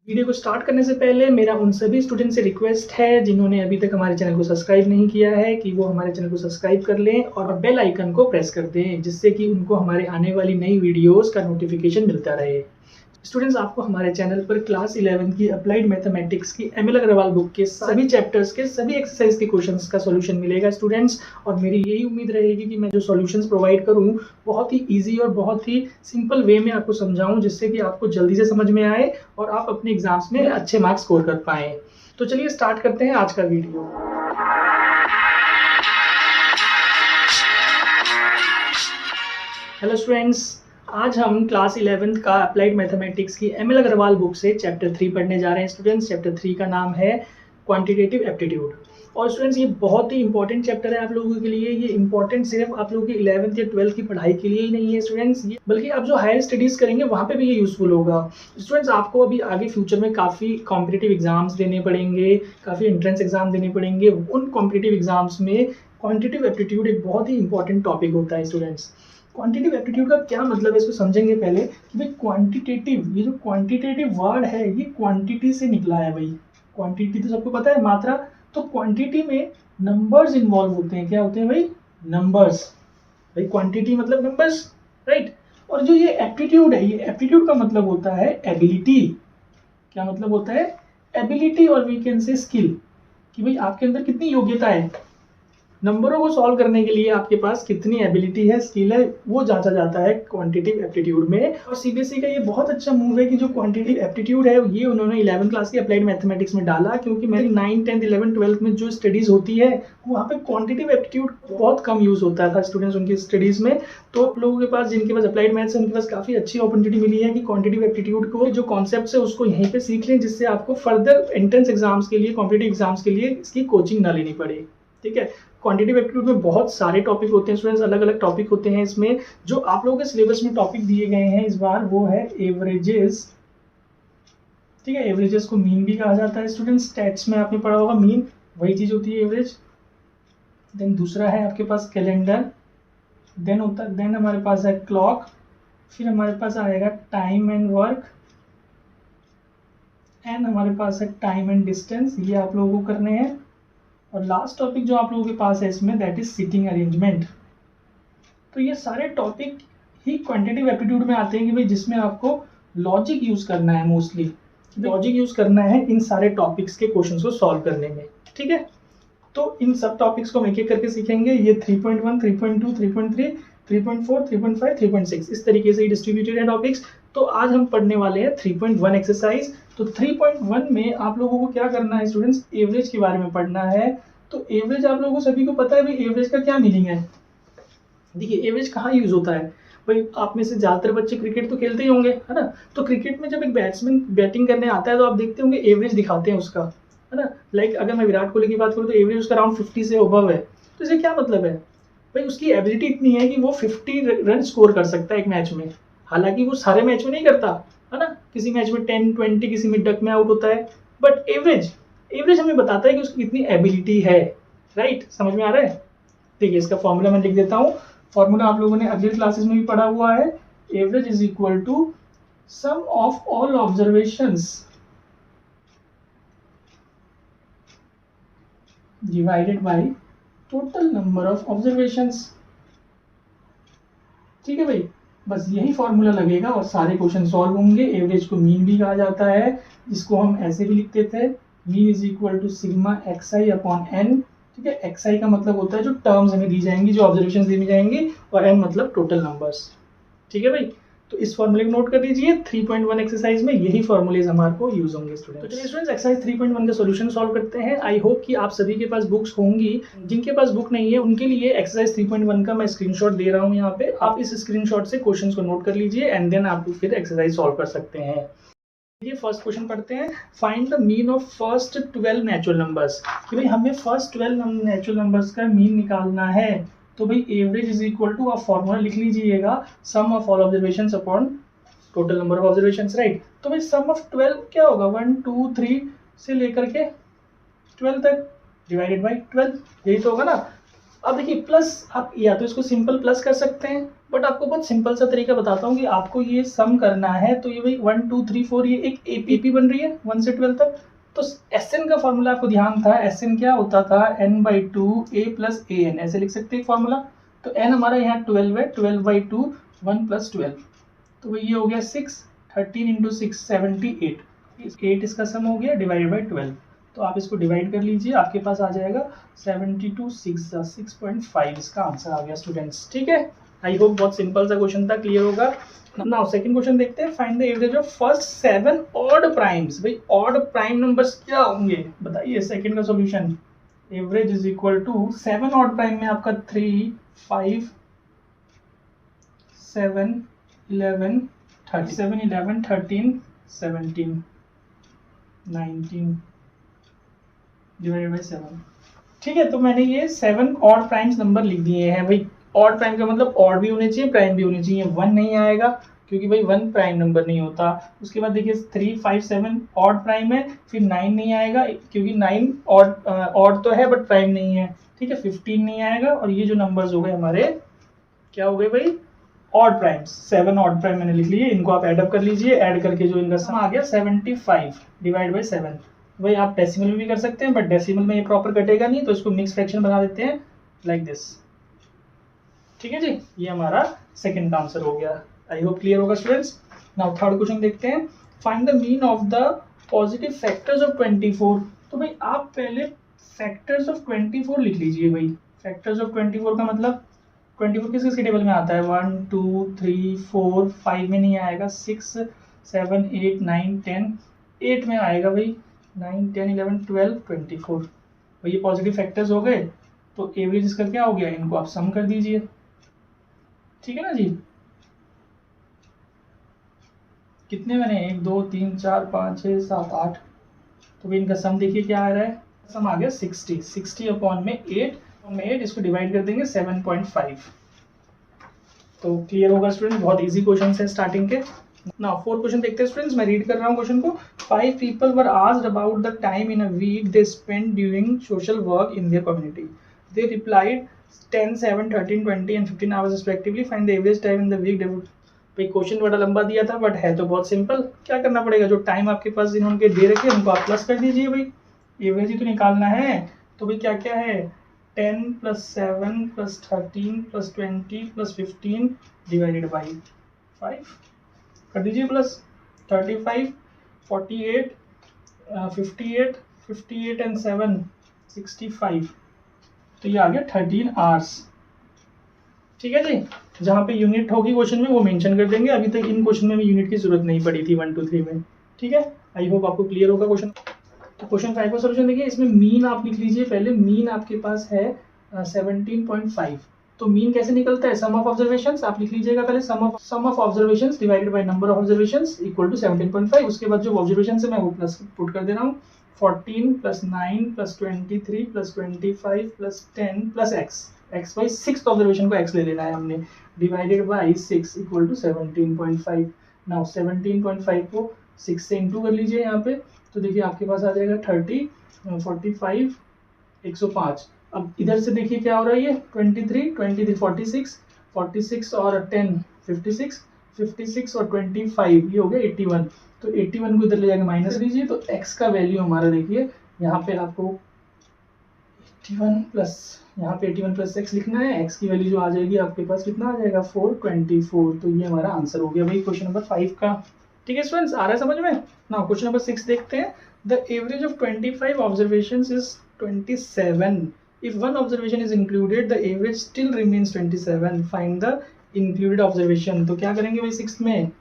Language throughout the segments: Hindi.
वीडियो को स्टार्ट करने से पहले मेरा उन सभी स्टूडेंट से रिक्वेस्ट है जिन्होंने अभी तक हमारे चैनल को सब्सक्राइब नहीं किया है कि वो हमारे चैनल को सब्सक्राइब कर लें और बेल आइकन को प्रेस कर दें, जिससे कि उनको हमारे आने वाली नई वीडियोस का नोटिफिकेशन मिलता रहे। स्टूडेंट्स, आपको हमारे चैनल पर क्लास 11 की अप्लाइड मैथमेटिक्स की एमएल अग्रवाल बुक के सभी चैप्टर्स के सभी एक्सरसाइज के क्वेश्चंस का सॉल्यूशन मिलेगा स्टूडेंट्स। और मेरी यही उम्मीद रहेगी कि मैं जो सॉल्यूशंस प्रोवाइड करूं बहुत ही इजी और बहुत ही सिंपल वे में आपको समझाऊं, जिससे कि आपको जल्दी से समझ में आए और आप अपने एग्जाम्स में अच्छे मार्क्स स्कोर कर पाएँ। तो चलिए स्टार्ट करते हैं आज का वीडियो। हेलो स्टूडेंट्स, आज हम क्लास 11th का अप्लाइड मैथमेटिक्स की एमएल अग्रवाल बुक से चैप्टर 3 पढ़ने जा रहे हैं स्टूडेंट्स। चैप्टर 3 का नाम है क्वांटिटेटिव एप्टीट्यूड। और स्टूडेंट्स, ये बहुत ही इंपॉर्टेंट चैप्टर है आप लोगों के लिए। ये इंपॉर्टेंट सिर्फ आप लोगों की 11th या 12th की पढ़ाई के लिए ही नहीं है स्टूडेंट्स, ये बल्कि आप जो हायर स्टडीज़ करेंगे वहाँ पे भी ये यूज़फुल होगा। स्टूडेंट्स, आपको अभी आगे फ्यूचर में काफ़ी कॉम्पिटिटिव एग्जाम्स देने पड़ेंगे, काफ़ी एंट्रेंस एग्जाम देने पड़ेंगे। उन कॉम्पिटिटिव एग्जाम्स में क्वांटिटेटिव एप्टीट्यूड एक बहुत ही इंपॉर्टेंट टॉपिक होता है स्टूडेंट्स। क्वांटिटेटिव एप्टीट्यूड का क्या मतलब है, इसको समझेंगे पहले कि भाई क्वांटिटेटिव, ये जो क्वांटिटेटिव वर्ड है ये क्वांटिटी से निकला है। भाई क्वांटिटी तो सबको पता है, मात्रा। तो क्वांटिटी में नंबर्स इन्वॉल्व होते हैं। क्या होते हैं भाई? नंबर्स। भाई क्वांटिटी मतलब नंबर्स, राइट। और जो ये एप्टीट्यूड है, ये एप्टीट्यूड का मतलब होता है एबिलिटी। क्या मतलब होता है? एबिलिटी, और वी कैन से स्किल, कि भाई आपके अंदर कितनी योग्यता है, नंबरों को सॉल्व करने के लिए आपके पास कितनी एबिलिटी है, स्किल है, वो जांचा जाता है क्वांटिटेटिव एप्टीट्यूड में। और सीबीएसई का ये बहुत अच्छा मूव है कि जो क्वांटिटेटिव एप्टीट्यूड है ये उन्होंने 11th क्लास की अप्लाइड मैथमेटिक्स में डाला, क्योंकि मेरी 9, 10, 11, 12 में जो स्टडीज होती है वहाँ पे क्वांटिटेटिव एप्टीट्यूड बहुत कम यूज होता था स्टूडेंट्स उनकी स्टडीज में। तो आप लोगों के पास, जिनके पास अप्लाइड मैथ्स है, उनके पास काफी अच्छी अपॉर्चुनिटी मिली है कि क्वांटिटेटिव एप्टीट्यूड को जो कॉन्सेप्ट है उसको यहीं पे सीख लें, जिससे आपको फर्दर एंट्रेंस एग्जाम्स के लिए, कॉम्पिटेटिव एग्जाम्स के लिए इसकी कोचिंग ना लेनी पड़े। ठीक है। क्वांटिटेटिव एप्टीट्यूड में बहुत सारे टॉपिक होते हैं स्टूडेंट्स, अलग अलग टॉपिक होते हैं इसमें। जो आप लोगों के सिलेबस में टॉपिक दिए गए हैं इस बार वो है एवरेजेस। ठीक है, एवरेजेस को मीन भी कहा जाता है स्टूडेंट्स। स्टैट्स में आपने पढ़ा होगा, मीन वही चीज होती है एवरेज। देन दूसरा है आपके पास कैलेंडर, देन हमारे पास है क्लॉक, फिर हमारे पास आएगा टाइम एंड वर्क, एंड हमारे पास है टाइम एंड डिस्टेंस। ये आप लोगों को करने हैं। और लास्ट टॉपिक जो आप लोगों के पास है इसमें, दैट इज सीटिंग अरेंजमेंट। तो ये सारे टॉपिक ही क्वांटिटेटिव एप्टीट्यूड में आते हैं कि भाई जिसमें आपको लॉजिक यूज करना है, मोस्टली लॉजिक यूज करना है इन सारे टॉपिक्स के क्वेश्चंस को सॉल्व करने में। ठीक है, तो इन सब टॉपिक्स को हम एक एक करके सीखेंगे। ये 3.1, 3.2, 3.3, 3.4, 3.5, 3.6 इस तरीके से डिस्ट्रीब्यूटेड है टॉपिक्स। तो आज हम पढ़ने वाले हैं 3.1 एक्सरसाइज। तो 3.1 में आप लोगों को क्या करना है स्टूडेंट्स, एवरेज के बारे में पढ़ना है। तो एवरेज आप लोगों को सभी को पता है भाई, एवरेज का क्या मीनिंग है। देखिए एवरेज कहाँ यूज होता है भाई, आप में से ज्यादातर बच्चे क्रिकेट तो खेलते ही होंगे, है ना। तो क्रिकेट में जब एक बैट्समैन बैटिंग करने आता है तो आप देखते होंगे एवरेज दिखाते हैं उसका, है ना। लाइक अगर मैं विराट कोहली की बात करूँ तो एवरेज उसका अराउंड 50 से अबव है। तो इसे क्या मतलब है भाई, उसकी एबिलिटी इतनी है कि वो 50 रन स्कोर कर सकता है एक मैच में। हालांकि वो सारे मैच में नहीं करता, है ना। किसी मैच में 10, 20, किसी में डक में आउट होता है। बट एवरेज एवरेज हमें बताता है कि उसकी कितनी एबिलिटी है। राइट, समझ में आ रहा है। देखिए इसका फॉर्मूला मैं लिख देता हूँ। फॉर्मूला आप लोगों ने अगली क्लासेस में भी पढ़ा हुआ है। Average is equal to sum of all observations divided by total number of observations. ठीक है भाई, बस यही फॉर्मूला लगेगा और सारे क्वेश्चन सॉल्व होंगे। एवरेज को मीन भी कहा जाता है, जिसको हम ऐसे भी लिखते थे, mean is equal to sigma xi upon n। ठीक है, xi का मतलब होता है जो टर्म्स हमें दी जाएंगी, जो ऑब्जर्वेशन दी जाएंगी, और n मतलब टोटल नंबर्स। ठीक है भाई, तो इस फॉर्मूले को नोट कर लीजिए। 3.1 एक्सरसाइज में यही फॉर्मूलेज हमारे को यूज होंगे स्टूडेंट्स। तो चलिए स्टूडेंट्स, एक्सरसाइज 3.1 का सॉल्यूशन सॉल्व करते हैं। आई होप कि आप सभी के पास बुक्स होंगी। जिनके पास बुक नहीं है उनके लिए एक्सरसाइज 3.1 का मैं स्क्रीनशॉट दे रहा हूँ यहाँ पे। आप इस स्क्रीनशॉट से क्वेश्चंस को नोट कर लीजिए एंड देन आप फिर एक्सरसाइज सॉल्व कर सकते हैं। ये फर्स्ट क्वेश्चन पढ़ते हैं। Find the mean of first 12 natural numbers. कि भाई हमें फर्स्ट 12 नेचुरल नंबर्स का मीन निकालना है। तो भाई एवरेज इज इक्वल टू, आप फॉर्मूला लिख लीजिएगा, sum of all observations upon total number of observations. Right, तो भाई सम ऑफ 12 क्या होगा, 1, 2, 3 से लेकर के 12 तक डिवाइडेड बाई 12, यही तो होगा ना। अब देखिए प्लस, आप या तो इसको सिंपल प्लस कर सकते हैं, बट आपको बहुत सिंपल सा तरीका बताता हूँ कि आपको ये सम करना है। तो ये भाई 1 2 3 4 ये एक एपी बन रही है 1 से 12 तक। तो एस एन का फॉर्मूला आपको ध्यान था, एस एन क्या होता था, n/2 a plus A N, ऐसे लिख सकते हैं फॉर्मूला। तो n हमारा यहाँ 12 है, 12/2 1 + 12, तो भाई ये हो गया 6, 13 × 6 78, 8 इसका सम हो गया डिवाइडेड बाई 12। तो आप इसको डिवाइड कर लीजिए, आपके पास आ जाएगा 72 6.5 इसका आंसर आ गया स्टूडेंट्स। ठीक है, आई होप बहुत सिंपल सा क्वेश्चन था, क्लियर होगा। नाउ सेकंड क्वेश्चन देखते हैं, find the average of first 7 odd primes. भाई ऑड प्राइम नंबर्स क्या होंगे बताइए, सेकंड का solution. Average is equal to 7 odd prime में आपका 3 5 7 11 37 11 13 17 19 डिवाइडेड बाई 7। ठीक है, तो मैंने ये 7 ऑड प्राइम्स नंबर लिख दिए हैं। भाई ऑड प्राइम का मतलब ऑड भी होने चाहिए, प्राइम भी होने चाहिए। 1 नहीं आएगा क्योंकि भाई 1 प्राइम नंबर नहीं होता। उसके बाद देखिए 3 5 7 ऑड प्राइम है, फिर 9 नहीं आएगा क्योंकि 9 ऑड तो है बट प्राइम नहीं है। ठीक है, 15 नहीं आएगा, और ये जो नंबर्स हो गए हमारे क्या हो गए भाई, ऑड प्राइम्स। 7 ऑड प्राइम मैंने लिख लिए, इनको आप ऐड अप कर लीजिए, ऐड करके जो इनका सम आ गया 75 डिवाइड बाई 7। भाई आप डेसिमल में भी कर सकते हैं, बट डेसिमल में ये प्रॉपर कटेगा नहीं, तो इसको मिक्स फ्रैक्शन बना देते हैं लाइक दिस। ठीक है जी, ये हमारा सेकंड आंसर हो गया। आई होप क्लियर होगा स्टूडेंट्स। नाउ थर्ड क्वेश्चन देखते हैं, find the mean of the positive factors of 24। तो भाई आप पहले फैक्टर्स ऑफ 24 लिख लीजिए। भाई फैक्टर्स ऑफ 24 का मतलब 24 किस किस के टेबल में आता है, 1 2 3 4 5 में नहीं आएगा, 6 7 8 9 10 8 में आएगा भाई, 9 10 11 12 24। भाई ये पॉजिटिव फैक्टर्स हो गए, तो एवरेज इसका क्या हो गया, इनको आप सम कर दीजिए। ठीक है ना जी, कितने बने, 1 2 3 4 5 6 7 8, तो भाई इनका सम देखिए क्या आ रहा है, सम आ गया 60, 60 अपॉन में 8 इसको डिवाइड कर देंगे 7.5। तो क्लियर होगा स्टूडेंट, बहुत इजी क्वेश्चन है स्टार्टिंग के। नाउ फोर्थ क्वेश्चन देखते हैं स्टूडेंट्स, मैं रीड कर रहा हूँ क्वेश्चन को। 5 people were asked about the time in a week they spent doing social work in their community. They replied 10 7 13 20 and 15 hours respectively. Find the average time in the week they would। भाई क्वेश्चन बड़ा लंबा दिया था, बट है तो बहुत सिंपल। क्या करना पड़ेगा, जो टाइम आपके पास इन्होंने दे रखे उनको आप प्लस कर दीजिए। भाई एवरेज ही तो निकालना है, तो भाई क्या क्या है, 10 + 7 + 13 + 20 + 15 डिवाइडेड बाई 5 कर दीजिए प्लस। 35 48 58 58 एंड 7 65, तो ये आ गया 13 आवर्स। ठीक है जी, जहाँ पे यूनिट होगी क्वेश्चन में वो मेंशन कर देंगे। अभी तक इन क्वेश्चन में भी यूनिट की जरूरत नहीं पड़ी थी 1 2 3 में। ठीक है, आई होप आपको क्लियर होगा क्वेश्चन। तो क्वेश्चन 5 का सोल्यूशन देखिए, इसमें मीन आप लिख लीजिए पहले। मीन आपके पास है 17.5। तो मीन कैसे निकलता है, सम ऑफ ऑब्जर्वेशंस आप लिख लीजिएगा पहले, sum of observations divided by number of observations equal to 17.5। उसके बाद जो ऑब्जर्वेशंस है मैं वो प्लस पुट कर दे रहा हूँ, 14 + 9 + 23 + 25 + 10 + x बाई सिक्स ऑब्जर्वेशन को x ले लेना है हमने, divided by 6 equal to 17.5। Now 17.5 को 6 से इंटू कर लीजिए यहाँ पे, तो देखिए आपके पास आ जाएगा 30 45 105। अब इधर से देखिए क्या हो रहा है, ये 23 23 46 46 और 10 56 56 और 25 ये हो गया 81। तो 81 को इधर ले जाके माइनस लीजिए, तो x का वैल्यू हमारा देखिए यहाँ पे आपको 81 प्लस, यहाँ पे 81 + x लिखना है। x की वैल्यू जो आ जाएगी आपके पास कितना आ जाएगा 424। तो ये हमारा आंसर हो गया भाई क्वेश्चन नंबर 5 का। ठीक है स्टूडेंट्स, आ रहा है समझ में। नाउ क्वेश्चन नंबर 6 देखते हैं। The average of 25 observations is 27। If one observation is included, the average still remains 27. Find the included observation। तो क्या करेंगे भाई 6 में,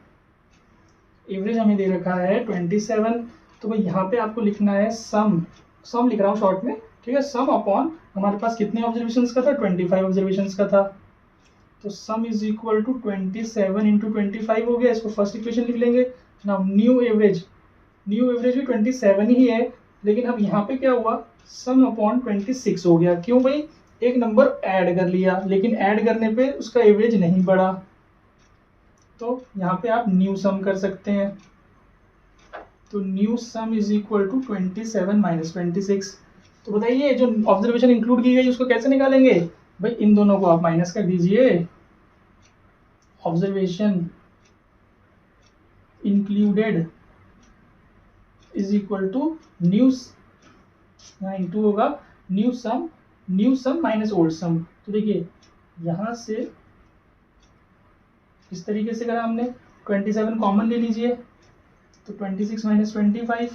एवरेज हमें दे रखा है 27, तो भाई यहाँ पे आपको लिखना है सम लिख रहा हूँ शॉर्ट में। ठीक है, सम अपॉन हमारे पास कितने ऑब्जर्वेशंस का था, 25 ऑब्जर्वेशंस का था। तो सम इज इक्वल टू 27 × 25 हो गया। इसको फर्स्ट इक्वेशन लिख लेंगे। नाउ न्यू एवरेज भी 27 ही है, लेकिन अब यहाँ पे क्या हुआ, सम अपॉन 26 हो गया। क्यों भाई, एक नंबर ऐड कर लिया, लेकिन ऐड करने पे उसका एवरेज नहीं बढ़ा, तो यहाँ पे आप न्यू सम कर सकते हैं। तो new sum is equal to 27 - 26। तो बताइए जो ऑब्जर्वेशन इंक्लूड की गई उसको कैसे निकालेंगे, भाई इन दोनों को आप माइनस कर दीजिए, observation included is equal to new, यहाँ इंटू होगा new sum minus old sum. तो देखिए यहाँ से इस तरीके से करा हमने, 27 कॉमन ले लीजिए, तो 26 माइनस 25,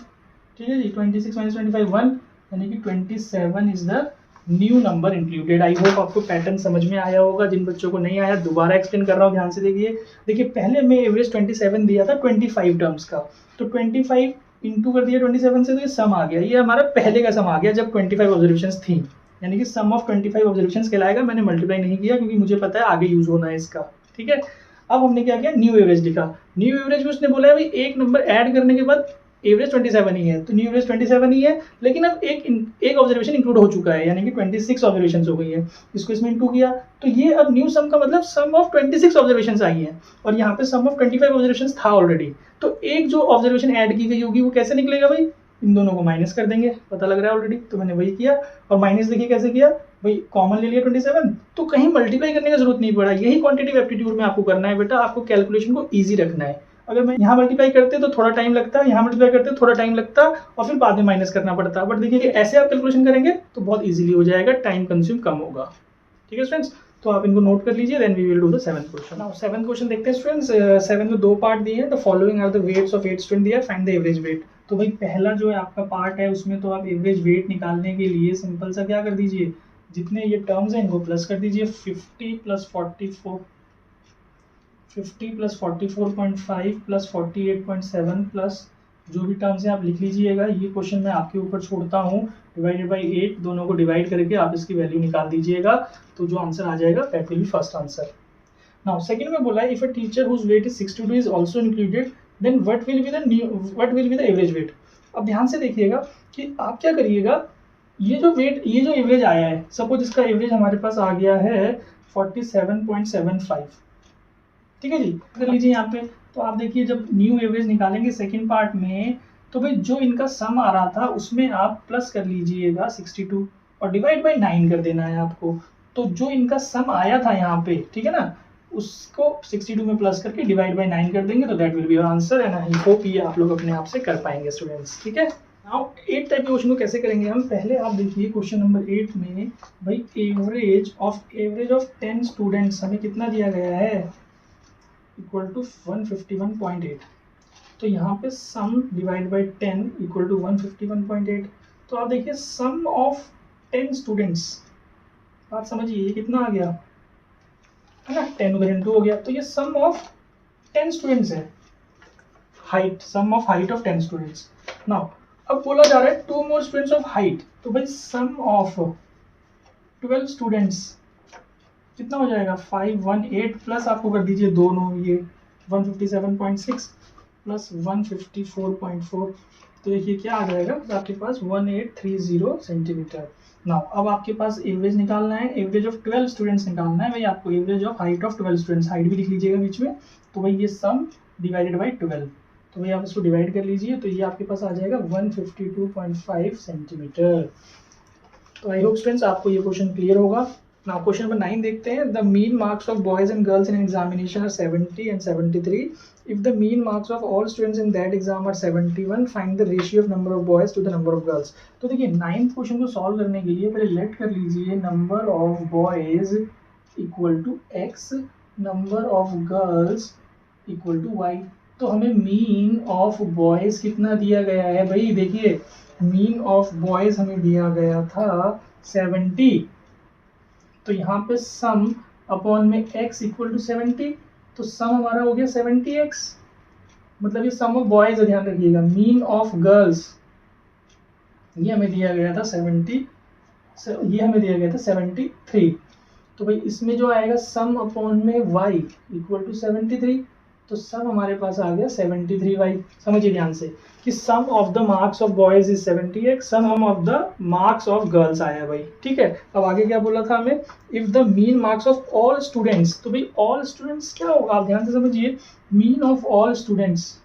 ठीक है जी, 26 माइनस 25 1, यानी कि 27 is the new number included. I hope आपको पैटर्न समझ में आया होगा। जिन बच्चों को नहीं आया दोबारा एक्सप्लेन कर रहा हूँ, ध्यान से देखिए पहले मैं एवरेज 27 दिया था 25 टर्म्स का, तो 25 इंटू कर दिया 27 से, तो ये सम आ गया, ये हमारा पहले का सम आ गया जब 25 ऑब्जर्वेशंस थी, यानी कि सम ऑफ 25 ऑब्जर्वेशंस कहलाएगा। मैंने मल्टीप्लाई नहीं किया क्योंकि मुझे पता है आगे यूज होना है इसका, ठीक है। अब हमने क्या किया, न्यू एवरेज लिखा। न्यू एवरेज में उसने बोला है भाई एक नंबर ऐड करने के बाद एवरेज 27 ही है, तो न्यू एवरेज 27 ही है, लेकिन अब एक ऑब्जर्वेशन इंक्लूड हो चुका है, यानी कि 26 ऑब्जर्वेशन हो गई है, इसको इसमें इंटू किया, तो ये अब न्यू सम का मतलब सम ऑफ 26 ऑब्जर्वेशन आई है, और यहाँ पे सम ऑफ 25 ऑब्जर्वेशन था ऑलरेडी, तो एक जो ऑब्जर्वेशन ऐड की गई होगी वो कैसे निकलेगा भाई, इन दोनों को माइनस कर देंगे, पता लग रहा है ऑलरेडी, तो मैंने वही किया। और माइनस देखिए कैसे किया भाई, कॉमन ले लिया 27, तो कहीं मल्टीप्लाई करने का जरूरत नहीं पड़ा। यही क्वांटिटेटिव एप्टीट्यूड में आपको करना है बेटा, आपको कैलकुलेशन को इजी रखना है। अगर मैं यहाँ मल्टीप्लाई करते तो थोड़ा टाइम लगता, यहाँ मल्टीप्लाई करते थोड़ा टाइम लगता और फिर बाद में माइनस करना पड़ता, बट देखिए ऐसे आप कैलकुलेशन करेंगे तो बहुत इजीली हो जाएगा, टाइम कंज्यूम कम होगा, ठीक है स्टूडेंट्स। तो आप इनको नोट कर लीजिए, then we will do the 7th question. Now 7th question देखते हैं स्टूडेंट्स। 7 में 2 पार्ट दिए हैं, the following are the weights of 8 student दिया, फाइंड द एवरेज वेट। तो भाई पहला जो है आपका पार्ट है उसमें तो आप एवरेज वेट निकालने के लिए सिंपल सा क्या कर दीजिए, जितने ये टर्म्स हैं इनको प्लस कर दीजिए, 50 प्लस 44 50 प्लस 44.5 प्लस 48.7 प्लस जो भी टर्म्स है आप लिख लीजिएगा। ये क्वेश्चन मैं आपके ऊपर छोड़ता हूँ, डिवाइडेड बाई 8, दोनों को डिवाइड करके आप इसकी वैल्यू निकाल दीजिएगा, तो जो आंसर आ जाएगा that will be first answer. Now second में बोला है if a teacher whose weight is 62 is also included then what will be the average weight. अब ध्यान से देखिएगा कि आप क्या करिएगा, ये जो एवरेज आया है, सपोज इसका एवरेज हमारे पास आ गया है 47.75, ठीक है जी, कर लीजिए यहाँ पे। तो आप देखिए जब न्यू एवरेज निकालेंगे सेकंड पार्ट में, तो भाई जो इनका सम आ रहा था उसमें आप प्लस कर लीजिएगा 62 और डिवाइड बाई 9 कर देना है आपको। तो जो इनका सम आया था यहाँ पे, ठीक है ना, उसको 62 में प्लस करके डिवाइड बाई 9 कर देंगे, तो that will be your answer. And I hope ये आप लोग अपने आप से कर पाएंगे स्टूडेंट्स, ठीक है। नाउ 8 टाइप के क्वेश्चन को कैसे करेंगे हम, पहले आप देखिए क्वेश्चन नंबर 8 में भाई एवरेज ऑफ 10 स्टूडेंट्स हमें कितना दिया गया है, इक्वल टू 151.8। तो यहाँ पे सम डिवाइड बाई 10 इक्वल टू 151.8। तो आप देखिए सम ऑफ 10 स्टूडेंट्स, बात समझिए ये कितना आ गया है ना, 10 उधर इंटू हो गया, तो ये सम ऑफ 10 स्टूडेंट्स है, sum of height of 10 students. Now अब बोला जा रहा है 2 मोर स्टूडेंट्स ऑफ हाइट, तो भाई सम ऑफ 12 स्टूडेंट्स कितना हो जाएगा, 518 प्लस आपको कर दीजिए दोनों ये 157.6 प्लस 154.4, तो देखिए क्या आ जाएगा आपके पास 1830 सेंटीमीटर। नाउ अब आपके पास एवरेज निकालना है, एवरेज ऑफ 12 स्टूडेंट्स निकालना है भाई आपको, average of height of 12 students, height भी लिख लीजिएगा बीच में, तो भाई ये सम डिवाइडेड बाई 12, तो भाई आप इसको डिवाइड कर लीजिए, तो ये आपके पास आ जाएगा 152.5 सेंटीमीटर। तो आई होप स्टूडेंट्स आपको ये क्वेश्चन क्लियर होगा। नाउ क्वेश्चन नंबर 9 देखते हैं, the mean marks of boys and girls in an examination are 70 and 73. If the mean marks of all students in that exam are 71, find the ratio of number of boys to the number of girls. तो देखिए 9th क्वेश्चन को सॉल्व करने के लिए पहले लेट कर लीजिए number of boys equal to x, number of girls equal to y। तो हमें मीन ऑफ बॉयज कितना दिया गया है भाई, देखिए मीन ऑफ बॉयज हमें दिया गया था 70, तो यहाँ पे सम अपॉन में x इक्वल टू 70, तो सम हमारा हो गया 70x, मतलब ये सम ऑफ बॉयज है, ध्यान रखिएगा। मीन ऑफ गर्ल्स ये हमें दिया गया था 70, ये हमें दिया गया था 73, तो भाई इसमें जो आएगा सम अपॉन में y इक्वल टू 73, तो सम हमारे पास आ गया 73y। समझिए ध्यान से कि sum of the marks of boys is 70x, sum of the marks of girls आया भाई, ठीक है। अब आगे क्या बोला था हमें, if the mean marks of all students, तो भाई ऑल स्टूडेंट्स क्या होगा, आप ध्यान से समझिए, mean of all students,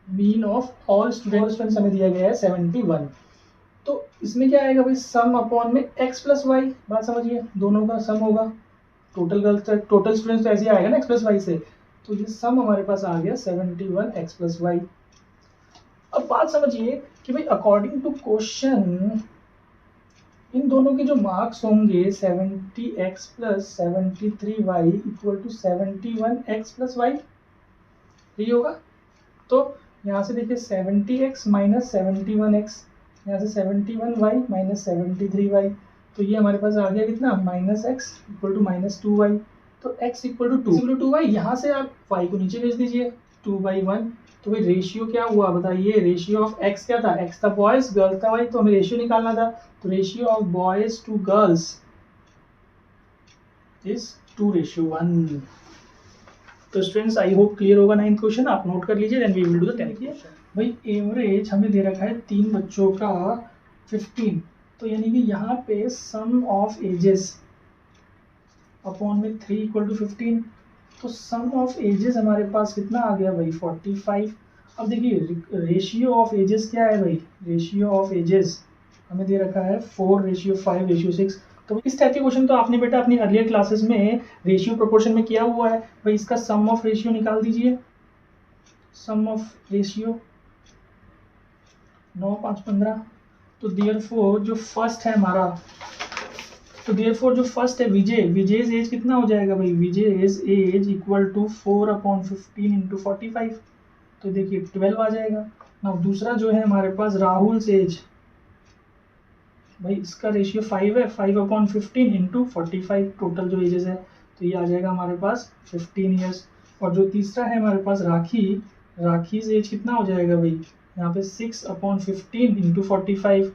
mean of all students हमें दिया गया है 71, तो इसमें क्या आएगा भाई, सम अपॉन में x प्लस वाई, बात समझिए, दोनों का सम होगा, टोटल स्टूडेंट्स तो ऐसे ही आएगा ना x प्लस वाई से, तो ये सम हमारे पास आ गया 71 x प्लस वाई। अब बात समझिए कि भाई अकॉर्डिंग टू क्वेश्चन इन दोनों के जो मार्क्स होंगे 70x plus 73y equal to 71x plus y, यही होगा। तो यहाँ से देखिए 70x माइनस 71x, यहाँ से 71y माइनस 73y, तो ये हमारे पास आ गया कितना, minus x equal to minus 2y। तो x इक्वल टू 2y, यहाँ से आप y को नीचे भेज दीजिए 2/1। तो भाई रेशियो क्या हुआ बताइए, रेशियो ऑफ x क्या था, x था बॉयज, गर्ल्स था भाई, तो हमें रेशियो निकालना था। तो ratio of boys to girls is 2:1। तो स्टूडेंट्स आई होप क्लियर होगा 9th क्वेश्चन, आप नोट कर लीजिए, then we will do the 10th question. भाई एवरेज हमें दे रखा है 3 बच्चों का 15, तो यानी कि यहाँ पे सम ऑफ एजेस अपॉन में 3 इक्वल टू 15, तो सम ऑफ एजेस हमारे पास कितना आ गया भाई 45। अब देखिए रेशियो ऑफ एजेस क्या है भाई, रेशियो ऑफ एजेस हमें दे रखा है 4:5:6। तो इस टाइप के क्वेश्चन तो आपने बेटा अपनी अर्लियर क्लासेस में रेशियो प्रोपोर्शन में किया हुआ है भाई। इसका सम ऑफ रेशियो निकाल दीजिए, सम ऑफ रेशियो 9 5 15। तो देयरफॉर जो फर्स्ट है हमारा, तो देयरफॉर जो फर्स्ट है विजय's एज कितना हो जाएगा भाई, विजय's एज इक्वल टू 4/15 इंटू 45, तो देखिए 12 आ जाएगा ना। दूसरा जो है हमारे पास राहुल's एज, भाई इसका रेशियो 5 है, 5/15 इंटू 45, टोटल जो एजेस है, तो ये आ जाएगा हमारे पास 15 ईयर्स। और जो तीसरा है हमारे पास राखी's एज कितना हो जाएगा भाई, यहाँ पे 6/15 इंटू 45,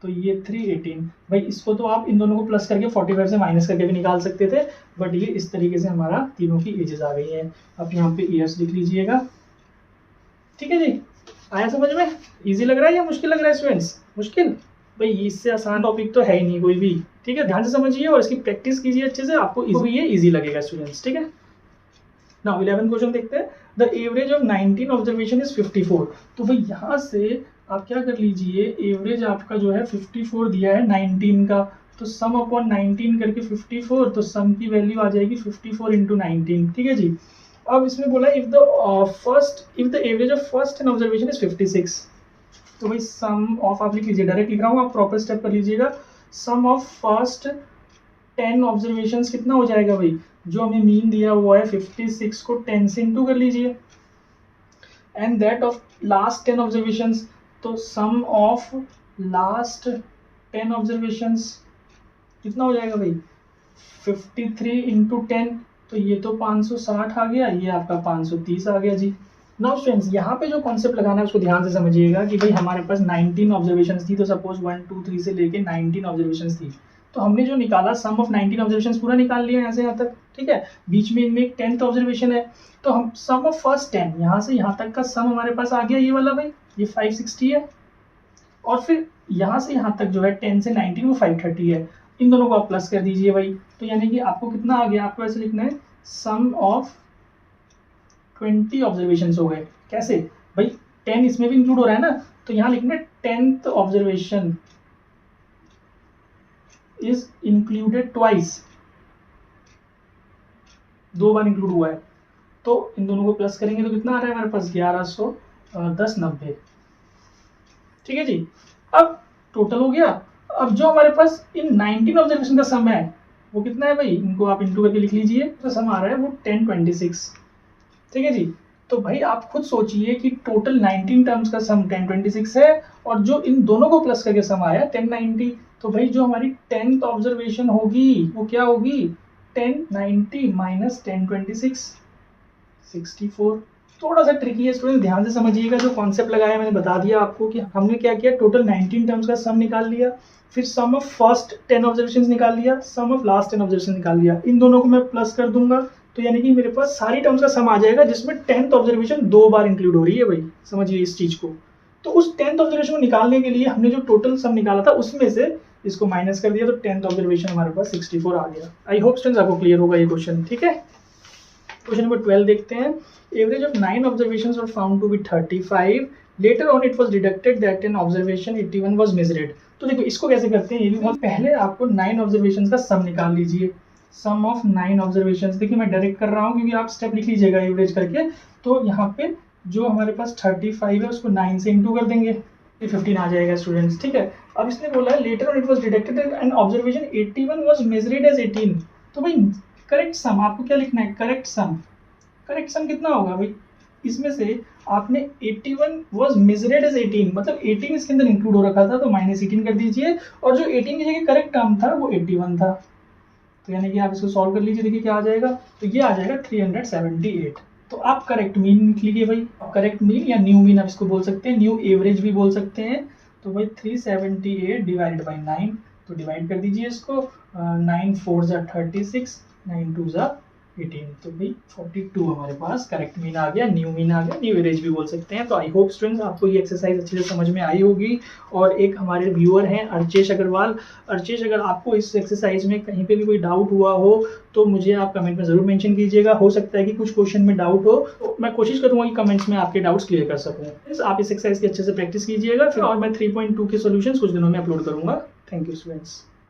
तो ये 318। भाई इसको तो आप इन दोनों को प्लस करके 45 से माइनस करके भी निकाल सकते थे, बट ये इस तरीके से हमारा तीनों की एजेस आ गई है। अब यहाँ पे ईयर्स लिख लीजिएगा, ठीक है जी। आया समझ में, इजी लग रहा है या मुश्किल लग रहा है स्टूडेंट्स, मुश्किल? भाई इससे आसान टॉपिक तो है ही नहीं कोई भी, ठीक है। ध्यान से समझिए और इसकी प्रैक्टिस कीजिए अच्छे से, आपको ये इजी लगेगा स्टूडेंट्स, ठीक है। नाउ 11th क्वेश्चन देखते हैं। The average of 19 observation is 54। तो भाई यहाँ से आप क्या कर लीजिए, एवरेज आपका जो है 54 दिया है 19 का, तो सम अपॉन 19 करके 54, तो सम की वैल्यू आ जाएगी 54 इंटू 19, ठीक है जी। अब इसमें बोला if the average of first 10 observation is 56, तो भाई सम ऑफ, आप लिख लीजिए, डायरेक्ट लिख रहा हूँ, आप प्रॉपर स्टेप कर लीजिएगा। सम ऑफ फर्स्ट 10 ऑब्जर्वेशन कितना हो जाएगा भाई, जो हमें मीन दिया हुआ है 56 को 10 से इंटू कर लीजिए, and that of last 10 observations, तो सम ऑफ लास्ट 10 ऑब्जर्वेशंस कितना हो जाएगा भाई 53 इंटू 10, तो ये तो 560 आ गया, ये आपका 530 आ गया जी। नाउ स्टूडेंट्स यहाँ पे जो कॉन्सेप्ट लगाना है उसको ध्यान से समझिएगा कि भाई हमारे पास 19 ऑब्जर्वेशंस थी, तो सपोज 1 2 3 से लेके 19 ऑब्जर्वेशंस थी, तो हमने जो निकाला सम ऑफ 19 ऑब्जर्वेशंस पूरा निकाल लिया यहाँ से यहाँ तक, ठीक है। बीच में इनमें एक 10th ऑब्जर्वेशन है, तो हम सम ऑफ फर्स्ट 10 यहाँ से यहाँ तक का सम हमारे पास आ गया, ये वाला भाई, ये 560 है, और फिर यहाँ से यहाँ तक जो है 10 से 19 वो 530 है। इन दोनों को आप प्लस कर दीजिए भाई, तो यानी कि आपको कितना आ गया, आपको ऐसे लिखना है सम ऑफ 20 ऑब्जर्वेशंस हो गए। कैसे भाई, 10 इसमें भी इंक्लूड हो रहा है ना, तो यहाँ लिखना है 10th observation is included twice, 2 bar include हुआ है, तो इन दोनों को प्लस करेंगे तो कितना आ रहा है हमारे पास 1110 ठीक है जी। अब टोटल हो गया। अब जो हमारे पास इन 19 ऑब्जर्वेशन का सम है वो कितना है भाई, इनको आप इंटू करके लिख लीजिए, तो सम आ रहा है वो 1026, ठीक है जी। तो भाई आप खुद सोचिए कि टोटल 19 टर्म्स का सम 1026 है, और जो इन दोनों को प्लस करके सम आया 1090, तो भाई जो हमारी 10th ऑब्जर्वेशन होगी वो क्या होगी, 1090 माइनस 1026, 64। थोड़ा सा ट्रिकी है स्टूडेंट, ध्यान से समझिएगा। जो कॉन्सेप्ट लगाया मैंने बता दिया आपको कि हमने क्या किया, टोटल 19 टर्म्स का सम निकाल लिया, फिर सम ऑफ फर्स्ट 10 ऑब्जर्वेशन निकाल लिया, सम ऑफ लास्ट 10 ऑब्जर्वेशन निकाल लिया, इन दोनों को मैं प्लस कर दूंगा, तो यानी कि मेरे पास सारी टर्म्स का सम आ जाएगा, जिसमें 10th ऑब्जर्वेशन 2 बार इंक्लूड हो रही है भाई, समझिए इस चीज को। तो उस 10th ऑब्जर्वेशन को निकालने के लिए हमने जो टोटल सम निकाला था उसमें से इसको माइनस कर दिया, तो 10th ऑब्जर्वेशन हमारे पास 64 आ गया। आई होप स्टूडेंट्स आपको क्लियर होगा ये क्वेश्चन, ठीक है। क्वेश्चन नंबर 12 देखते हैं। Average of 9 observations were found to be 35, later on it was deducted that an observation 81 was measured. तो देखो इसको कैसे करते हैं, ये भी बहुत, पहले आपको 9 ऑब्जर्वेशन का सम निकाल लीजिए। सम ऑफ 9 ऑब्जर्वेशन, देखिए मैं डायरेक्ट कर रहा हूँ क्योंकि आप स्टेप लिख लीजिएगा एवरेज करके। तो यहाँ पे जो हमारे पास 35 है उसको 9 से इंटू कर देंगे, 15 आ जाएगा स्टूडेंट्स, ठीक है। अब इसने बोला है letter on it was detected and observation 81 was measured as 18। तो भाई करेक्ट सम आपको क्या लिखना है, करेक्ट सम। करेक्ट सम कितना होगा भाई, इसमें से आपने 81 वाज मेजर्ड एज 18, मतलब 18 इसके अंदर इंक्लूड हो रखा था, तो -18 कर दीजिए, और जो 18 की जगह करेक्ट टर्म था वो 81 था। तो यानी कि आप इसको सॉल्व कर लीजिए, देखिए क्या आ जाएगा, तो ये आ जाएगा 378। तो आप करेक्ट मीन लिख लीजिए भाई, करेक्ट मीन या न्यू मीन आप इसको बोल सकते हैं, न्यू एवरेज भी बोल सकते हैं। तो भाई 378 डिवाइडेड बाई 9, तो डिवाइड कर दीजिए इसको, 9 4 जा 36, 9 2 जा 18, तो भाई 42 हमारे पास करेक्ट मीन आ गया, न्यू मीन आ गया, न्यू एवरेज भी बोल सकते हैं। तो आई होप स्टूडेंट्स आपको ये एक्सरसाइज अच्छे से समझ में आई होगी। और एक हमारे व्यूअर हैं अर्चेश अग्रवाल, अर्चेश अगर आपको इस एक्सरसाइज में कहीं पे भी कोई डाउट हुआ हो तो मुझे आप कमेंट में ज़रूर मेंशन कीजिएगा। हो सकता है कि कुछ क्वेश्चन में डाउट हो, तो मैं कोशिश करूँगा कि कमेंट्स में आपके डाउट्स क्लियर कर सकूँ। आप इस एक्सरसाइज की अच्छे से प्रैक्टिस कीजिएगा फिर, और मैं 3.2 के सोल्यूशन कुछ दिनों में अपलोड करूँगा। Thank you students.